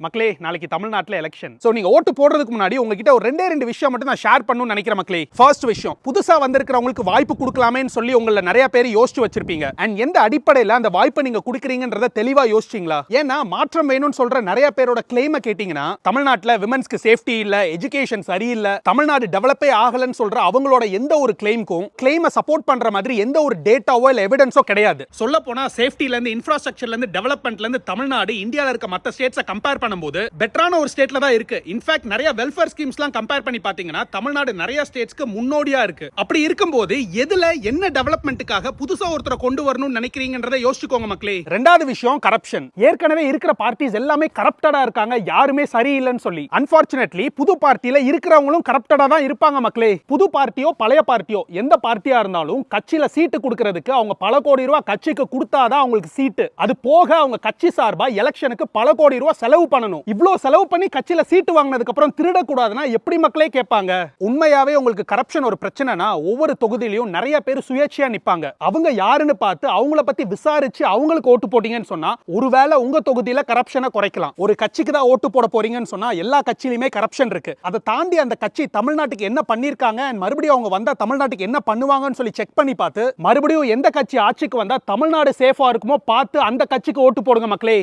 மக்களே நாளைக்கு தமிழ்நாட்டுல எலெக்ஷன். சோ நீங்க ஓட்டு போடுறதுக்கு முன்னாடி உங்ககிட்ட ஒரு ரெண்டு விஷயம் மட்டும் நான் ஷேர் பண்ணணும்னு நினைக்கிறேன் மக்களே. ஃபர்ஸ்ட் விஷயம், புதுசா வந்திருக்கிறவங்களுக்கு வாய்ப்பு கொடுக்கலாமேன்னு சொல்லி உங்கள நிறைய பேர் யோசிச்சு வச்சிருப்பீங்க. அண்ட் எந்த அடிப்படையில் அந்த வாய்ப்பை நீங்க கொடுக்குறீங்கன்றத தெளிவா யோசிச்சீங்களா? ஏன்னா மாற்றம் வேணும்னு சொல்ற நிறைய பேரோட கிளைமை கேட்டீங்கன்னா, தமிழ்நாட்டுல விமன்ஸ்க்கு சேஃப்டி இல்ல, எஜுகேஷன் சரியில்லை, தமிழ்நாடு டெவலப்பே ஆகலன்னு சொல்ற அவங்களோட எந்த ஒரு கிளைமை சப்போர்ட் பண்ற மாதிரி எந்த ஒரு டேட்டாவோ இல்ல எவிடன்ஸோ கிடையாது. சொல்ல போனா சேஃப்டில இருந்து இன்ஃப்ராஸ்ட்ரக்சர்ல இருந்து டெவலப்மெண்ட்ல இருந்து தமிழ்நாடு இந்தியால இருக்க மத்த ஸ்டேட்ஸை கம்பேர் பண்ணும்போது பெட்டரான ஒரு ஸ்டேட்ல தான் இருக்கு. இன்ஃபேக்ட் நிறைய வெல்ஃபேர் ஸ்கீம்ஸ்லாம் கம்பேர் பண்ணி பாத்தீங்கன்னா தமிழ்நாடு நிறைய ஸ்டேட்ஸ்க்கு முன்னோடியா இருக்கு. அப்படி இருக்கும்போது எதுல என்ன டெவலப்மெண்ட்டுக்காக புதுசா ஒருத்தரை கொண்டு வரணும்னு நினைக்கிறீங்கன்றதை யோசிச்சுக்கோங்க மக்களே. ரெண்டாவது விஷயம், கரப்ஷன். ஏற்கனவே இருக்கிற பார்ட்டிஸ் எல்லாமே கரப்டடா இருக்காங்க, யாருமே சரியில்லைன்னு சொல்லி. அன்பார்ச்சுனேட்லி புது பார்ட்டில இருக்கிறவங்களும் கரப்டடா தான் இருப்பாங்க மக்களே. புது பார்ட்டியோ பழைய பார்ட்டியோ எந்த பார்ட்டியா இருந்தாலும் கட்சியில சீட்டு கொடுக்கிறதுக்கு அவங்க பல கோடி ரூபாய் கட்சிக்கு கொடுத்தாதான் அவங்களுக்கு சீட்டு. அது போக அவங்க கட்சி சார்பா எலெக்ஷனுக்கு பல கோடி ரூபாய் செலவு பண்ணணும். இவ்ளோ செலவு பண்ணி கட்சியில சீட்டு வாங்கினதுக்கு அப்புறம் திருடக்கூடாதுன்னா எப்படி மக்களே கேட்பாங்க? உண்மையாவே உங்களுக்கு கரப்ஷன் ஒரு பிரச்சனைனா ஒவ்வொரு தொகுதியிலும் நிறைய பேர் சுயேட்சையா நிப்பாங்க. அவங்க யாருன்னு பார்த்து அவங்கள பத்தி விசாரிச்சு அவங்களுக்கு ஓட்டு போட்டீங்கன்னு சொன்னா ஒருவேளை உங்க தொகுதியில கரப்ஷனை குறைக்கலாம். ஒரு கட்சிக்கு தான் ஓட்டு போட போறீங்கன்னு சொன்னா எல்லா கட்சியிலுமே கரப்ஷன் இருக்கு. அதை தாண்டி அந்த கட்சி தமிழ்நாட்டுக்கு என்ன பண்ணிருக்காங்க, மறுபடியும் அவங்க வந்தா தமிழ்நாட்டுக்கு என்ன பண்ணுவாங்கன்னு சொல்லி செக் பண்ணி பார்த்து மறுபடியும் எந்த கட்சி ஆட்சிக்கு வந்தா தமிழ்நாடு சேஃபா இருக்குமோ பார்த்து அந்த கட்சிக்கு ஓட்டு போடுங்க மக்களே.